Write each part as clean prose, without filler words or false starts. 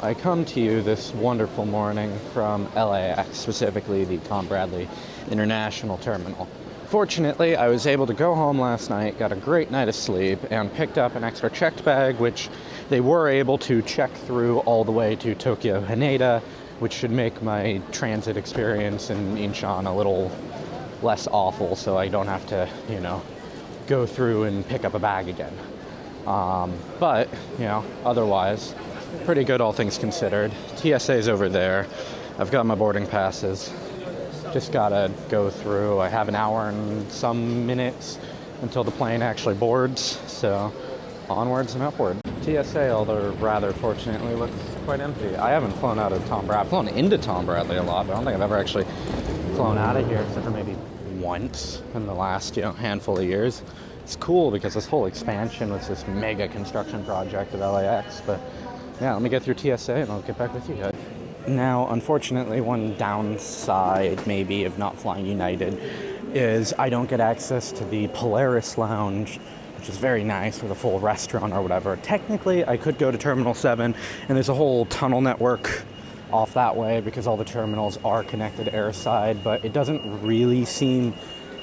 I come to you this wonderful morning from LAX, specifically the Tom Bradley International Terminal. Fortunately, I was able to go home last night, got a great night of sleep, and picked up an extra checked bag, which they were able to check through all the way to Tokyo Haneda, which should make my transit experience in Incheon a little less awful, so I don't have to, go through and pick up a bag again. But, otherwise, pretty good all things considered. TSA's over there. I've got my boarding passes. Just gotta go through. I have an hour and some minutes until the plane actually boards, so onwards and upward. TSA, although rather fortunately, looks quite empty. I haven't flown out of Tom Bradley. I've flown into Tom Bradley a lot, but I don't think I've ever actually flown out of here except for maybe once in the last, handful of years. It's cool because this whole expansion was this mega construction project of LAX, but yeah, let me get through TSA and I'll get back with you guys. Now, unfortunately, one downside maybe of not flying United is I don't get access to the Polaris Lounge, which is very nice with a full restaurant or whatever. Technically, I could go to Terminal 7, and there's a whole tunnel network off that way because all the terminals are connected airside, but it doesn't really seem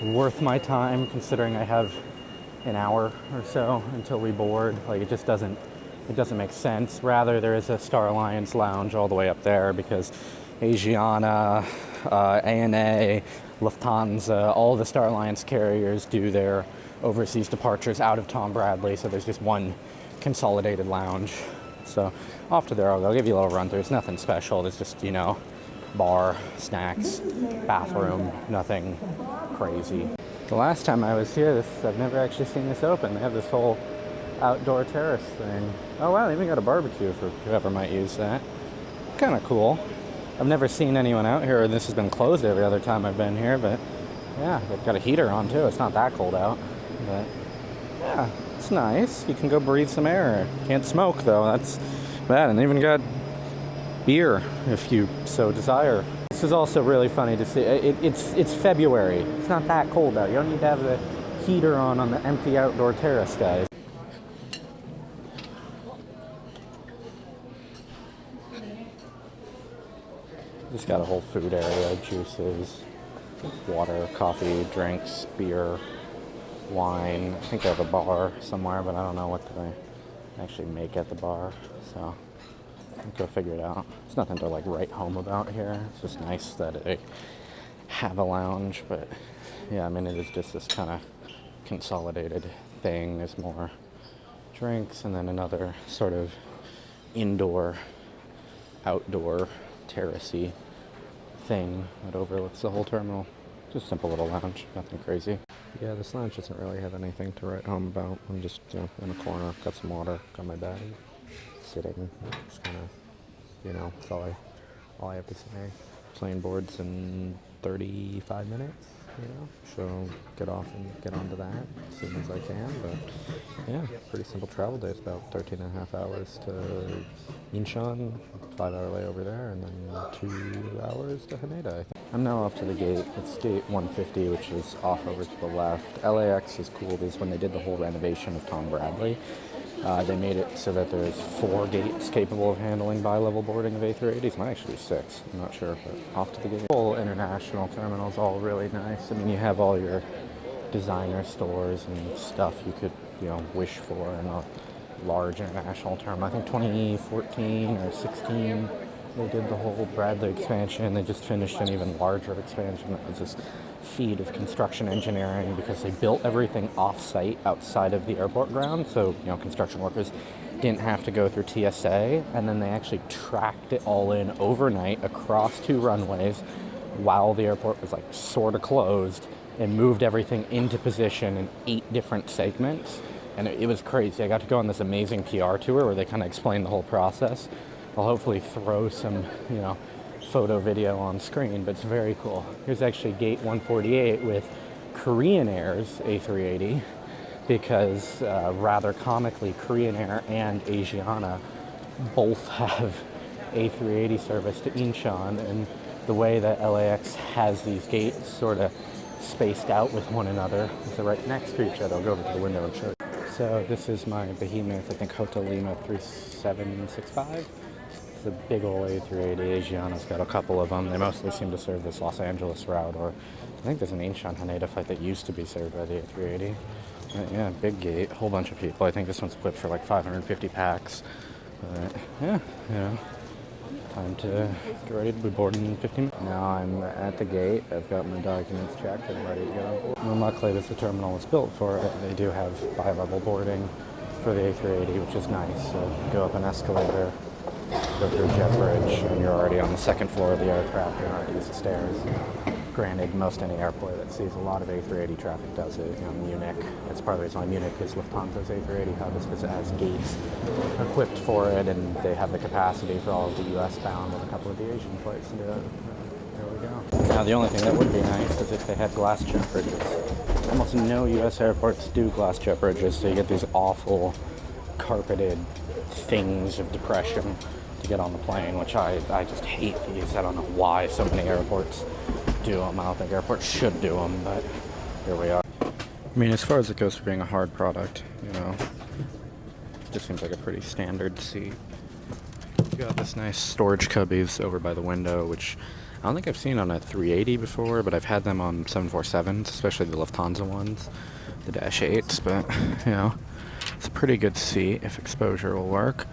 worth my time considering I have an hour or so until we board. Like, it doesn't make sense. Rather, there is a Star Alliance lounge all the way up there because Asiana, ANA, Lufthansa, all the Star Alliance carriers do their overseas departures out of Tom Bradley, so there's just one consolidated lounge. So off to there I'll go. I'll give you a little run through. It's nothing special. There's just, bar, snacks, bathroom, nothing crazy. The last time I was here, I've never actually seen this open. They have this whole outdoor terrace thing. Oh wow, they even got a barbecue for whoever might use that. Kind of cool. I've never seen anyone out here, and this has been closed every other time I've been here, but yeah, they've got a heater on too. It's not that cold out, but yeah, it's nice. You can go breathe some air. Can't smoke though, that's bad. And they even got beer if you so desire. This is also really funny to see. It's February. It's not that cold out. You don't need to have the heater on the empty outdoor terrace, guys. Just got a whole food area, juices, water, coffee, drinks, beer, wine. I think they have a bar somewhere, but I don't know what they actually make at the bar, so I'll go figure it out. It's nothing to write home about here. It's just nice that they have a lounge, but yeah, it is just this kind of consolidated thing. There's more drinks and then another sort of indoor, outdoor, terracey thing that overlooks the whole terminal. Just a simple little lounge, nothing crazy. Yeah, this lounge doesn't really have anything to write home about. I'm just, in a corner, got some water, got my bag, sitting, just kind of, that's all I have to say. Plane boards in 35 minutes, so get off and get onto that as soon as I can, but yeah, pretty simple travel day. It's about 13 and a half hours to Incheon, 5-hour layover there, and then 2 hours to Haneda, I think. I'm now off to the gate. It's gate 150, which is off over to the left. LAX is cool because when they did the whole renovation of Tom Bradley, they made it so that there's 4 gates capable of handling bi-level boarding of A380s. Might actually be 6, I'm not sure, but off to the gate. The whole international terminal is all really nice. You have all your designer stores and stuff you could, wish for in a large international terminal. I think 2014 or 16, they did the whole Bradley expansion. They just finished an even larger expansion that was this feat of construction engineering because they built everything off-site outside of the airport ground, so construction workers didn't have to go through TSA, and then they actually tracked it all in overnight across 2 runways while the airport was sort of closed, and moved everything into position in 8 different segments, and it was crazy. I got to go on this amazing PR tour where they kind of explained the whole process. I'll hopefully throw some photo video on screen, but it's very cool. Here's actually gate 148 with Korean Air's A380 because rather comically Korean Air and Asiana both have A380 service to Incheon, and the way that LAX has these gates sort of spaced out with one another, so they're right next to each other. I'll go over to the window and show you. So this is my behemoth, I think Hotel Lima 3765. the big old A380. Asiana's got a couple of them. They mostly seem to serve this Los Angeles route, or I think there's an Incheon Haneda flight that used to be served by the A380. Yeah, big gate, whole bunch of people. I think this one's equipped for like 550 packs. But yeah, time to get ready to be boarding in 15 minutes. Now I'm at the gate. I've got my documents checked and ready to go. Well, luckily, this the terminal was built for it. They do have bi-level boarding for the A380, which is nice. So you go up an escalator, go through a jet bridge, and you're already on the second floor of the aircraft. You don't have to use the stairs. Granted, most any airport that sees a lot of A380 traffic does it. You know, Munich, that's part of the reason why Munich is Lufthansa's A380 hub, is because it has gates equipped for it, and they have the capacity for all of the US bound and a couple of the Asian flights to do it. There we go. Now, the only thing that would be nice is if they had glass jet bridges. Almost no US airports do glass jet bridges, so you get these awful carpeted things of depression to get on the plane, which I just hate these. I don't know why so many airports do them. I don't think airports should do them, but here we are. I mean, as far as it goes for being a hard product, you know, it just seems like a pretty standard seat. You got this nice storage cubbies over by the window, which I don't think I've seen on a 380 before, but I've had them on 747s, especially the Lufthansa ones, the Dash 8s, but, you know, it's a pretty good seat if exposure will work.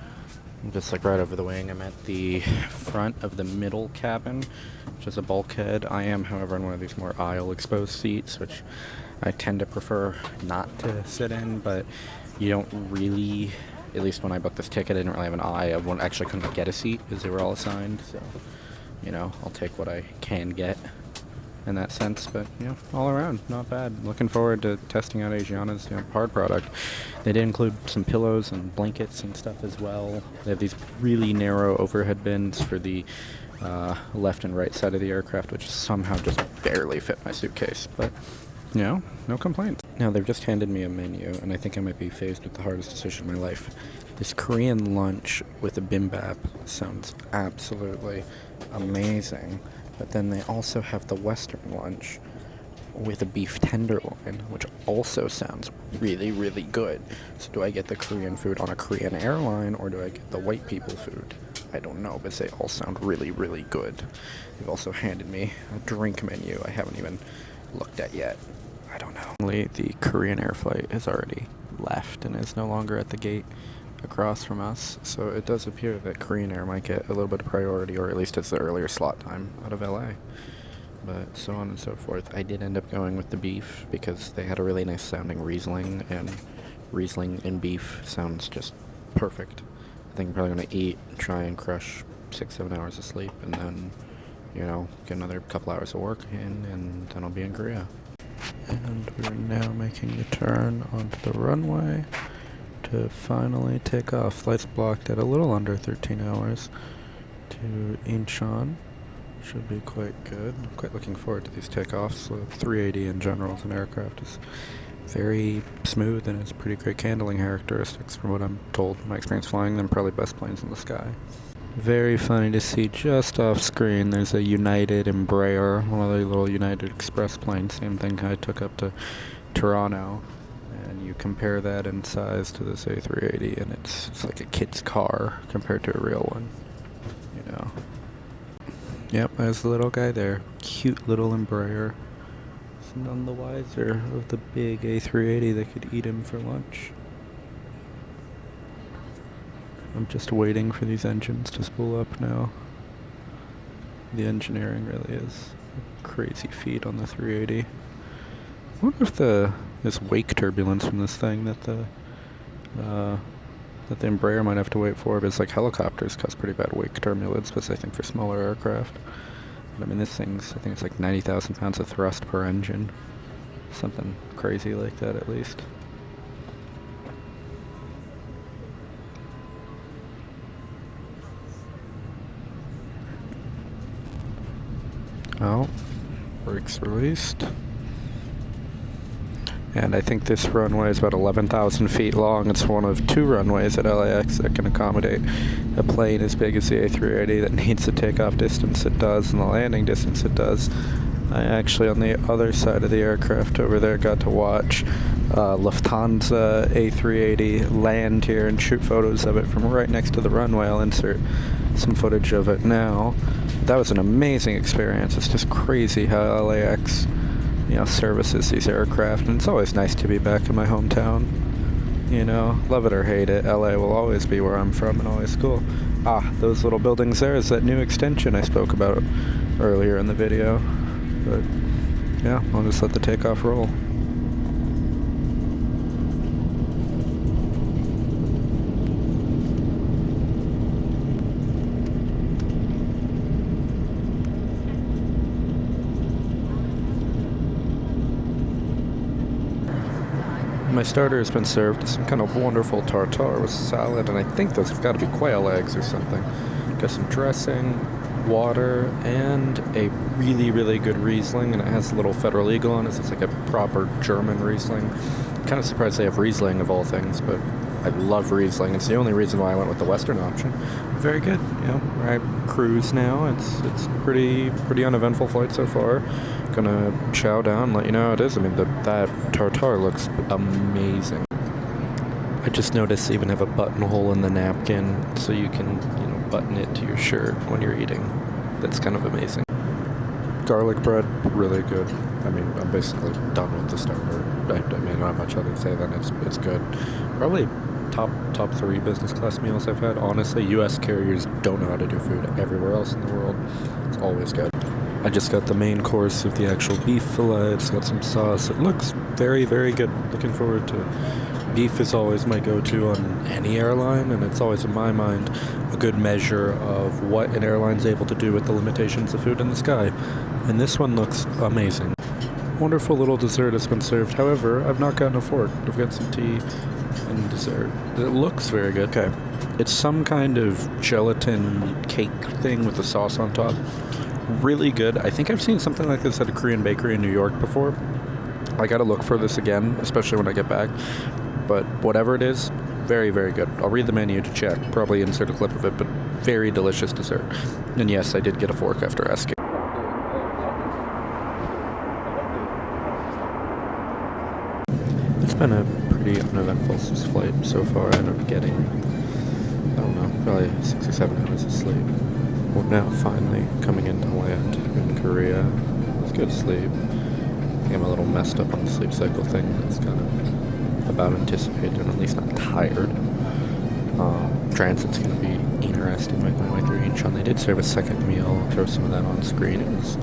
Just like right over the wing, I'm at the front of the middle cabin, which is a bulkhead. I am, however, in one of these more aisle exposed seats, which I tend to prefer not to sit in, but you don't really, at least when I booked this ticket, I didn't really have an eye. I actually couldn't get a seat because they were all assigned, so, you know, I'll take what I can get in that sense, but, you know, all around, not bad. Looking forward to testing out Asiana's, you know, hard product. They did include some pillows and blankets and stuff as well. They have these really narrow overhead bins for the left and right side of the aircraft, which somehow just barely fit my suitcase, but, you know, no complaints. Now, they've just handed me a menu, and I think I might be faced with the hardest decision in my life. This Korean lunch with a bibimbap sounds absolutely amazing. But then they also have the Western lunch with a beef tenderloin, which also sounds really, really good. So do I get the Korean food on a Korean airline, or do I get the white people food? I don't know, but they all sound really, really good. They've also handed me a drink menu I haven't even looked at yet. I don't know. The Korean Air flight has already left and is no longer at the gate across from us, so it does appear that Korean Air might get a little bit of priority, or at least it's the earlier slot time out of LA. But so on and so forth. I did end up going with the beef because they had a really nice sounding Riesling, and Riesling and beef sounds just perfect. I think I'm probably going to eat, try and crush 6-7 hours of sleep, and then, you know, get another couple hours of work in, and then I'll be in Korea. And we're now making the turn onto the runway to finally take off. Flight's blocked at a little under 13 hours to Incheon. Should be quite good. I'm quite looking forward to these takeoffs. The 380 in general as an aircraft is very smooth and has pretty great handling characteristics from what I'm told from my experience flying them. Probably best planes in the sky. Very funny to see just off screen there's a United Embraer, one of the little United Express planes, same thing I took up to Toronto. And you compare that in size to this A380, and it's like a kid's car compared to a real one, you know. Yep, there's the little guy there. Cute little Embraer. He's none the wiser of the big A380 that could eat him for lunch. I'm just waiting for these engines to spool up now. The engineering really is a crazy feat on the 380. I wonder if this wake turbulence from this thing that the Embraer might have to wait for, but it's like helicopters cause pretty bad wake turbulence, but I think for smaller aircraft. But I mean, this thing's, I think it's like 90,000 pounds of thrust per engine. Something crazy like that at least. Oh, brakes released. And I think this runway is about 11,000 feet long. It's one of 2 runways at LAX that can accommodate a plane as big as the A380 that needs the takeoff distance it does and the landing distance it does. I actually, on the other side of the aircraft over there, got to watch Lufthansa A380 land here and shoot photos of it from right next to the runway. I'll insert some footage of it now. That was an amazing experience. It's just crazy how LAX, services these aircraft, and it's always nice to be back in my hometown. Love it or hate it, LA will always be where I'm from and always cool. Those little buildings there is that new extension I spoke about earlier in the video. But yeah, I'll just let the takeoff roll. My starter has been served. Some kind of wonderful tartare with salad, and I think those have got to be quail eggs or something. Got some dressing, water, and a really, really good Riesling, and it has a little Federal Eagle on it, so it's like a proper German Riesling. I'm kind of surprised they have Riesling of all things, but I love Riesling. It's the only reason why I went with the Western option. Very good, I cruise now. It's pretty uneventful flight so far. Gonna chow down, let you know how it is. I mean, that tartare looks amazing. I just noticed they even have a buttonhole in the napkin, so you can, button it to your shirt when you're eating. That's kind of amazing. Garlic bread, really good. I mean, I'm basically done with the starter. I mean, not much other to say than it's good. Probably top 3 business class meals I've had. Honestly, U.S. carriers don't know how to do food everywhere else in the world. It's always good. I just got the main course of the actual beef fillet. It's got some sauce. It looks very, very good. Looking forward to it. Beef is always my go-to on any airline, and it's always, in my mind, a good measure of what an airline's able to do with the limitations of food in the sky. And this one looks amazing. Wonderful little dessert has been served. However, I've not gotten a fork. I've got some tea and dessert. It looks very good. Okay. It's some kind of gelatin cake thing with the sauce on top. Really good. I think I've seen something like this at a Korean bakery in New York before. I gotta look for this again, especially when I get back. But whatever it is, very, very good. I'll read the menu to check. Probably insert a clip of it, but very delicious dessert. And yes, I did get a fork after asking. It's been a pretty uneventful flight so far. I ended up getting, probably 6 or 7 hours of sleep. Well, now finally coming into land in Korea. It was good sleep. I think I'm a little messed up on the sleep cycle thing. That's kind of about anticipated, at least not tired. Transit's going to be interesting making my way through Incheon. They did serve a second meal. I'll throw some of that on screen. It was,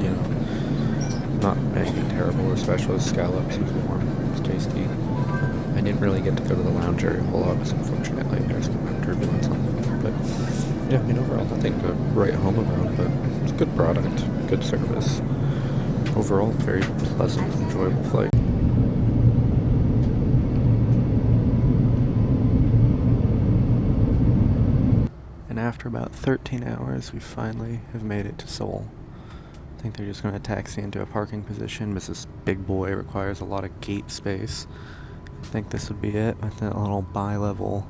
not anything terrible or special. It was scallops. It was warm. It was tasty. I didn't really get to go to the lounge area a whole lot because unfortunately there's some turbulence on the phone. But yeah, overall nothing to write home about, but it's a good product, good service. Overall, very pleasant, enjoyable flight. And after about 13 hours, we finally have made it to Seoul. I think they're just going to taxi into a parking position, but this big boy requires a lot of gate space. I think this would be it with that little bi-level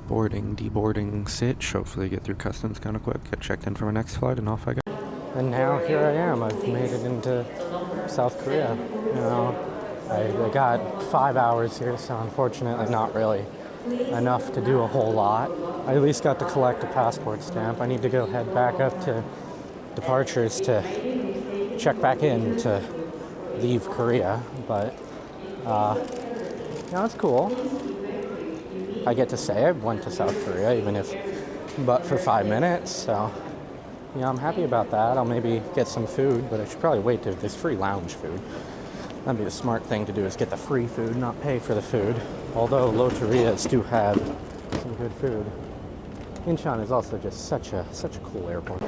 boarding, deboarding sitch. Hopefully get through customs kind of quick, get checked in for my next flight, and off I go. And now here I am. I've made it into South Korea. I got 5 hours here, so unfortunately not really enough to do a whole lot. I at least got to collect a passport stamp. I need to go head back up to departures to check back in to leave Korea, but it's cool. I get to say I went to South Korea, even if but for 5 minutes, so I'm happy about that. I'll maybe get some food, but I should probably wait till there's free lounge food. That'd be the smart thing to do, is get the free food, not pay for the food. Although Loterias do have some good food. Incheon is also just such a cool airport.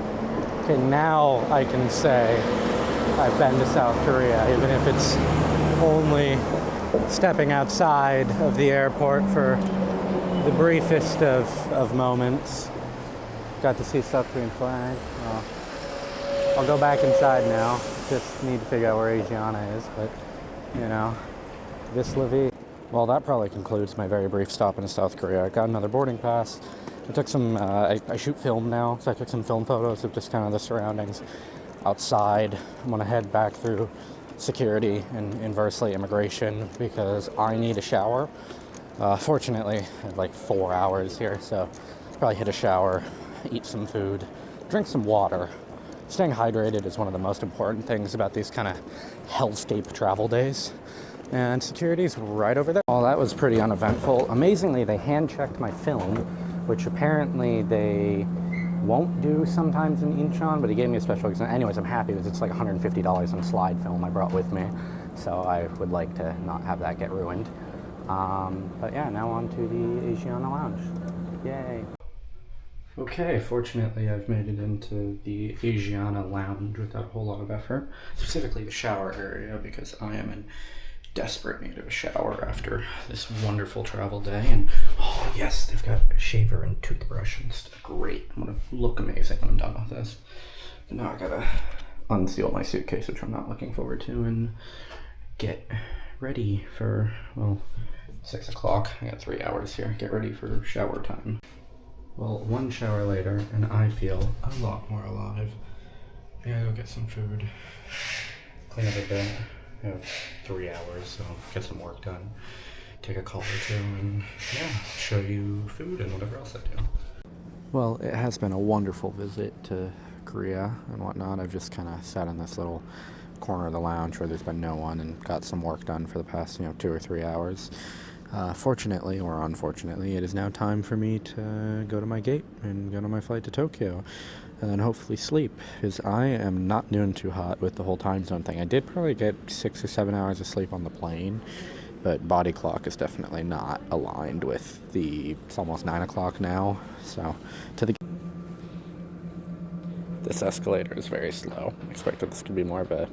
Okay, now I can say I've been to South Korea, even if it's only stepping outside of the airport for the briefest of moments. Got to see South Korean flag. I'll go back inside now. Just need to figure out where Asiana is, but this la vie. Well, that probably concludes my very brief stop in South Korea. I got another boarding pass. I took some, I shoot film now, so I took some film photos of just kind of the surroundings. outside. I'm gonna head back through security and inversely immigration because I need a shower. Fortunately, I have like 4 hours here, so probably hit a shower, eat some food, drink some water. Staying hydrated is one of the most important things about these kind of hellscape travel days. And security's right over there. Well, that was pretty uneventful. Amazingly, they hand-checked my film, which apparently they won't do sometimes in Incheon, but he gave me a special exemption. Anyways, I'm happy because it's like $150 on slide film I brought with me, so I would like to not have that get ruined. But yeah, now on to the Asiana Lounge. Yay! Okay, fortunately I've made it into the Asiana Lounge without a whole lot of effort, specifically the shower area, because I am in desperate need of a shower after this wonderful travel day. And oh yes, they've got a shaver and toothbrush and stuff. Great. I'm gonna look amazing when I'm done with this. But now I gotta unseal my suitcase, which I'm not looking forward to, and get ready for, well, 6 o'clock. I got 3 hours here. Get ready for shower time. Well, 1 shower later, and I feel a lot more alive. I gotta go get some food, clean up a bit. I have 3 hours, so get some work done, take a call or two, and yeah, show you food and whatever else I do. Well, it has been a wonderful visit to Korea and whatnot. I've just kind of sat in this little corner of the lounge where there's been no one and got some work done for the past, 2 or 3 hours. Fortunately or unfortunately, it is now time for me to go to my gate and go to my flight to Tokyo, and then hopefully sleep, because I am not doing too hot with the whole time zone thing. I did probably get 6 or 7 hours of sleep on the plane, but body clock is definitely not aligned with it's almost 9 o'clock now, so this escalator is very slow. I expected this to be more of a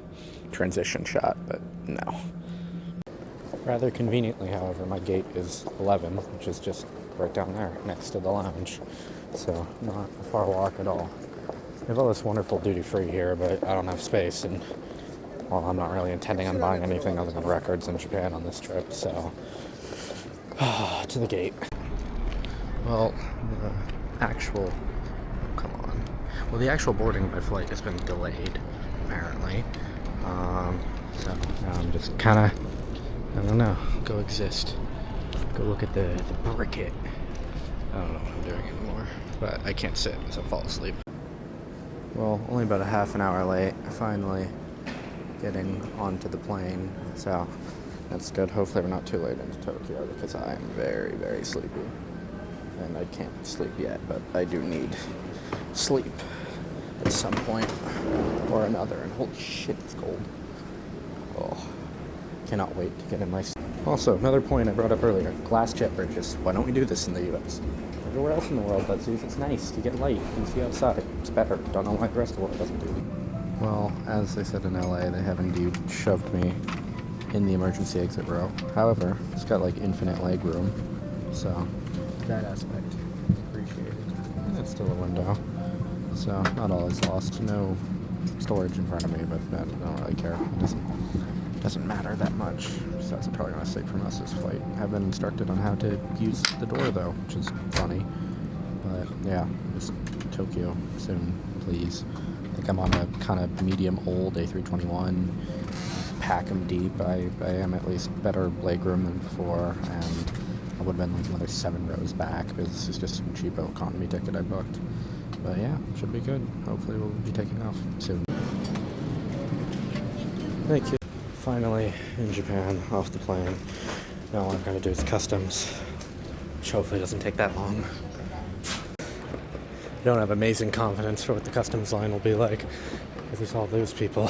transition shot, but no. Rather conveniently, however, my gate is 11, which is just right down there next to the lounge, so not a far walk at all. They have all this wonderful duty-free here, but I don't have space, and well, I'm not really intending on buying anything other than records in Japan on this trip, so to the gate. Well, the actual boarding of my flight has been delayed, apparently. So now I'm just kind of, I don't know, go exist. Go look at the briquette. I don't know what I'm doing anymore, but I can't sit, so I'll fall asleep. Well, only about a half an hour late, finally getting onto the plane, so that's good. Hopefully we're not too late into Tokyo, because I am very, very sleepy. And I can't sleep yet, but I do need sleep at some point or another. And holy shit, it's cold. Oh, cannot wait to get in my... Also, another point I brought up earlier, glass jet bridges. Why don't we do this in the U.S.? Everywhere else in the world does these. It's nice. You get light. You can see outside. It's better. Don't know why the rest of the world doesn't do it. Well, as they said in LA, they have indeed shoved me in the emergency exit row. However, it's got like infinite leg room, so that aspect is appreciated. And it's still a window, so not all is lost. No storage in front of me, but I don't really care. It doesn't matter that much. Besides, I'm probably going to sleep for most of this flight. I have been instructed on how to use the door, though, which is funny. But yeah, just Tokyo soon, please. I think I'm on a kind of medium old A321. Pack them deep. I am at least better legroom than before, and I would have been like another 7 rows back, because this is just a cheapo economy ticket I booked. But yeah, should be good. Hopefully we'll be taking off soon. Thank you. Finally in Japan, off the plane. Now all I've got to do is customs, which hopefully doesn't take that long. I don't have amazing confidence for what the customs line will be like, because there's all those people.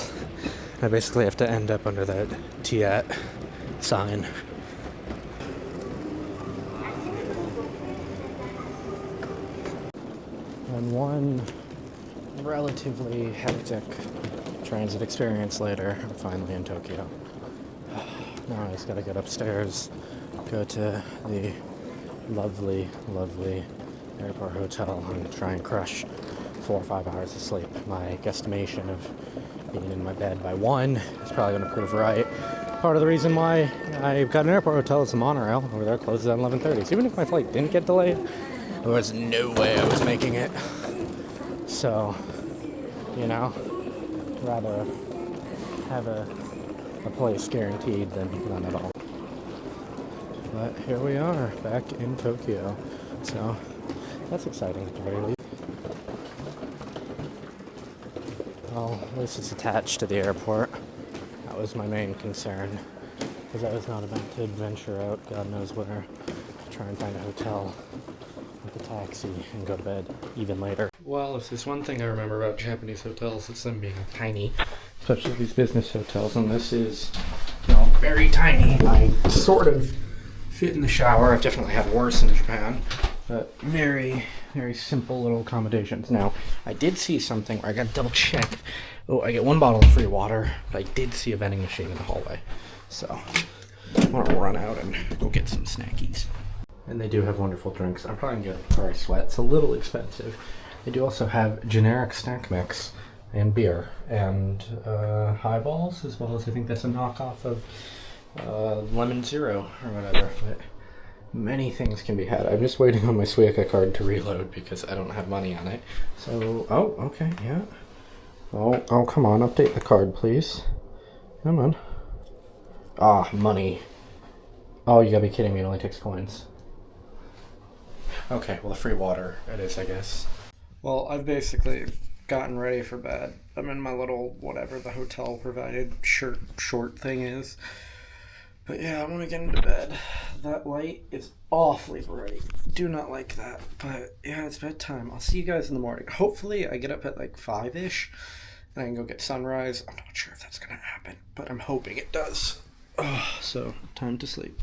I basically have to end up under that Tiet sign. And one relatively hectic transit experience later, I'm finally in Tokyo. Now I just gotta get upstairs, go to the lovely, lovely airport hotel and try and crush 4 or 5 hours of sleep. My guesstimation of being in my bed by 1 is probably gonna prove right. Part of the reason why I've got an airport hotel is the monorail over there closes at 11:30. So even if my flight didn't get delayed, there was no way I was making it. So, rather have a place guaranteed than none at all. But here we are, back in Tokyo. So that's exciting at the very least. Well, at least it's attached to the airport. That was my main concern, because I was not about to venture out God knows where to try and find a hotel with a taxi and go to bed even later. Well, if there's one thing I remember about Japanese hotels, it's them being tiny, especially these business hotels, and this is, very tiny. I sort of fit in the shower. I've definitely had worse in Japan, but very, very simple little accommodations. Now, I did see something where I got to double check. Oh, I get one bottle of free water, but I did see a vending machine in the hallway. So, I'm gonna run out and go get some snackies. And they do have wonderful drinks. I'm probably gonna get it before I sweat. It's a little expensive. They do also have generic snack mix and beer and highballs, as well as I think that's a knockoff of lemon zero or whatever. But many things can be had. I'm just waiting on my Suica card to reload because I don't have money on it. So, oh, okay, yeah. Oh, come on, update the card, please. Come on. Ah, money. Oh, you gotta be kidding me, it only takes coins. Okay, well, the free water it is, I guess. Well, I've basically gotten ready for bed. I'm in my little, whatever the hotel provided short thing is. But yeah, I want to get into bed. That light is awfully bright. Do not like that. But yeah, it's bedtime. I'll see you guys in the morning. Hopefully I get up at like 5-ish and I can go get sunrise. I'm not sure if that's going to happen, but I'm hoping it does. So, time to sleep.